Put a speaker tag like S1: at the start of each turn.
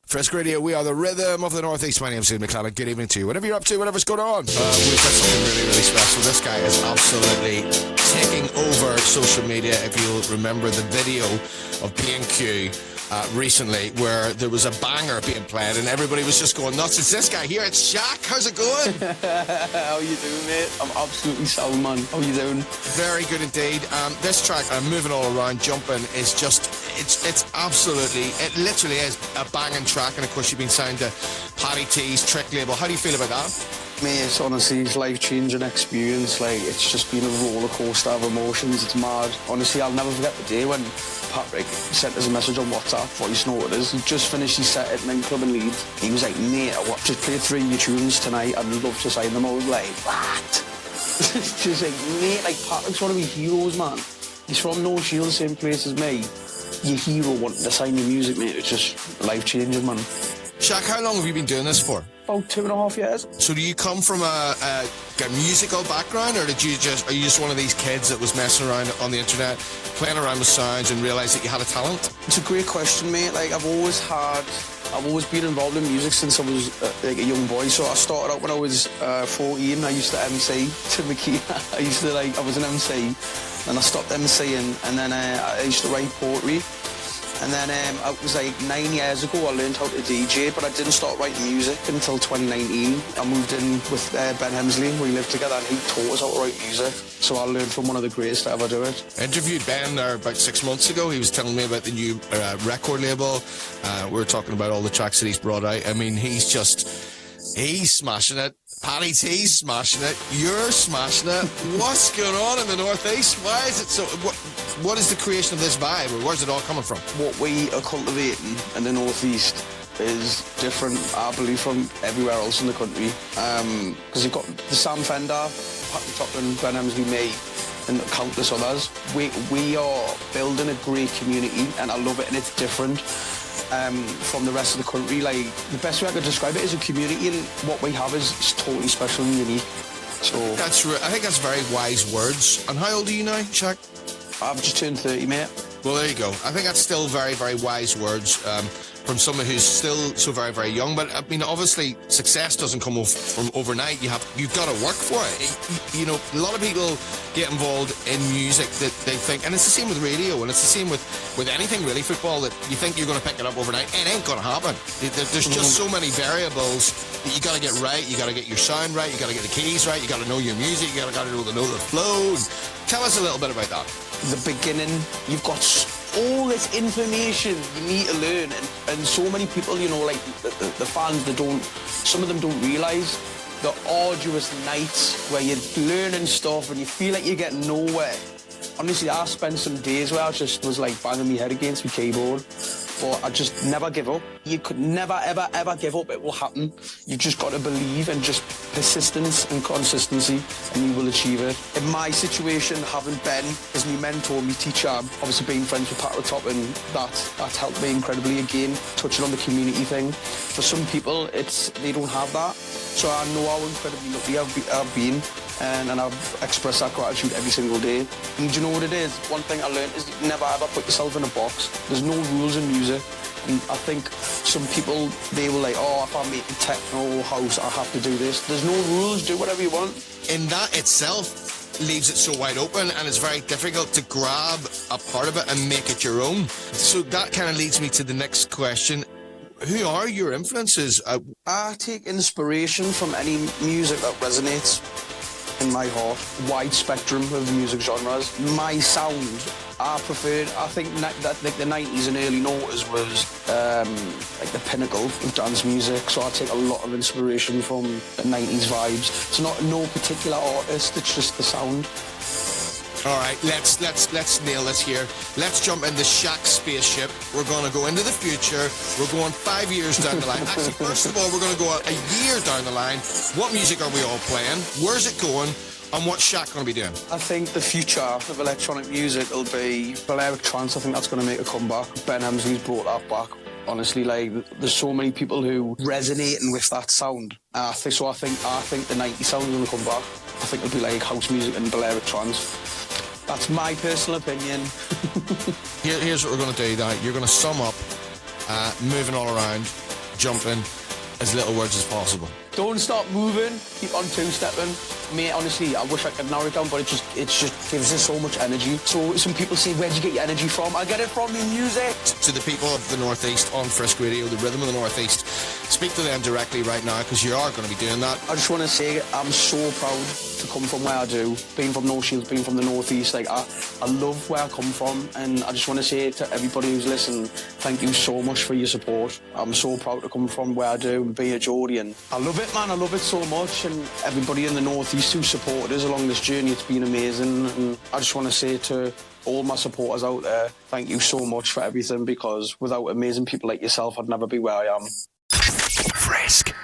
S1: Frisk Radio, we are the rhythm of the Northeast. My name's McClelland. Good evening to you. Whatever you're up to, whatever's going on. We've got something really, really special. This guy is absolutely taking over social media. If you'll remember the video of B&Q recently where there was a banger being played and everybody was just going nuts. It's this guy here. It's Schak. How's it going?
S2: How you doing, mate? I'm absolutely sound, man. How you doing?
S1: Very good indeed. This track, Moving All Around, Jumping, is just, it's absolutely, it literally is a banging track. And of course you've been signed to Paddy T's Trick label. How do you feel about that?
S2: Mate, it's honestly, it's life-changing experience. Like, it's just been a roller coaster of emotions. It's mad. Honestly, I'll never forget the day when Patrick sent us a message on WhatsApp, voice noted us. He just finished his set at McClelland Leeds. He was like, mate, I just played 3 of your tunes tonight. I'd love to sign them. I was like, what? Just like, mate, like, Patrick's one of my heroes, man. He's from No Shield, same place as me. Your hero wanting to sign your music, mate. It's just life-changing, man.
S1: Schak, how long have you been doing this for?
S2: About 2.5 years.
S1: So do you come from a musical background, or are you just one of these kids that was messing around on the internet, playing around with sounds and realised that you had a talent?
S2: It's a great question, mate. Like, I've always been involved in music since I was like a young boy. So I started out when I was 14. I used to MC to McKee. I was an MC, and I stopped MCing, and then I used to write poetry. And then it was like 9 years ago I learned how to DJ, but I didn't start writing music until 2019. I moved in with Ben Hemsley. We lived together and he taught us how to write music. So I learned from one of the greatest to ever do it.
S1: I interviewed Ben there about 6 months ago. He was telling me about the new record label. We were talking about all the tracks that he's brought out. I mean, he's smashing it. Paddy T's smashing it. You're smashing it. What's going on in the Northeast? Why is it so... What is the creation of this vibe? Or where's it all coming from?
S2: What we are cultivating in the Northeast is different, I believe, from everywhere else in the country. Because you've got the Sam Fender, Patrick Toplin, Ben Hemsley, me, and countless others. We are building a great community, and I love it, and it's different from the rest of the country. Like, the best way I could describe it is a community, and what we have is totally special and unique. So
S1: I think that's very wise words. And how old are you now, Schak?
S2: I've just turned 30, mate.
S1: Well, there you go. I think that's still very, very wise words from someone who's still so very, very young. But, I mean, obviously, success doesn't come from overnight. You've got to work for it. You know, a lot of people get involved in music that they think, and it's the same with radio, and it's the same with anything, really, football, that you think you're going to pick it up overnight. It ain't going to happen. There's just so many variables that you got to get right. You got to get your sound right. You got to get the keys right. You got to know your music. You got to know the flow. Tell us a little bit about that.
S2: The beginning, you've got all this information you need to learn, and so many people, you know, like the fans, some of them don't realise the arduous nights where you're learning stuff and you feel like you're getting nowhere. Honestly, I spent some days where I just was like banging my head against my keyboard, but I just never give up. You could never, ever, ever give up. It will happen. You've just got to believe, and just persistence and consistency, and you will achieve it. In my situation, having Ben as my mentor, my teacher, obviously being friends with Patrick Toplin, that helped me incredibly. Again, touching on the community thing. For some people, they don't have that. So I know how incredibly lucky I've been, and I've expressed that gratitude every single day. And do you know what it is? One thing I learned is never ever put yourself in a box. There's no rules in music. And I think some people, they will like, oh, if I'm making techno or house, I have to do this. There's no rules. Do whatever you want.
S1: And that itself leaves it so wide open, and it's very difficult to grab a part of it and make it your own. So that kind of leads me to the next question. Who are your influences?
S2: I take inspiration from any music that resonates in my heart. Wide spectrum of music genres. My sound, I think that like the 90s and early noughties was like the pinnacle of dance music. So I take a lot of inspiration from the 90s vibes. It's not no particular artist, it's just the sound.
S1: All right, let's nail this here. Let's jump into Schak's spaceship. We're going to go into the future. We're going 5 years down the line. Actually, first of all, we're going to go a year down the line. What music are we all playing? Where's it going? And what's Schak going to be doing?
S2: I think the future of electronic music will be Balearic Trance. I think that's going to make a comeback. Ben Hemsley's brought that back. Honestly, like, there's so many people who resonating with that sound. I think the 90s sound is going to come back. I think it'll be like house music and Balearic Trance. That's my personal opinion.
S1: Here's what we're going to do now. You're going to sum up Moving All Around. jumping, as little words as possible.
S2: Don't stop moving. Keep on two-stepping. Mate, honestly, I wish I could narrow it down, but it just gives us so much energy. So some people say, where'd you get your energy from? I get it from the music.
S1: To the people of the Northeast on Frisk Radio, the Rhythm of the Northeast, speak to them directly right now, because you are going to be doing that.
S2: I just want to say I'm so proud to come from where I do, being from North Shields, being from the Northeast. Like, I love where I come from, and I just want to say to everybody who's listening, thank you so much for your support. I'm so proud to come from where I do and be a Geordie, and I love it, man. I love it so much, and everybody in the Northeast who supported us along this journey, it's been amazing. And I just want to say to all my supporters out there, thank you so much for everything, because without amazing people like yourself, I'd never be where I am.
S3: Frisk.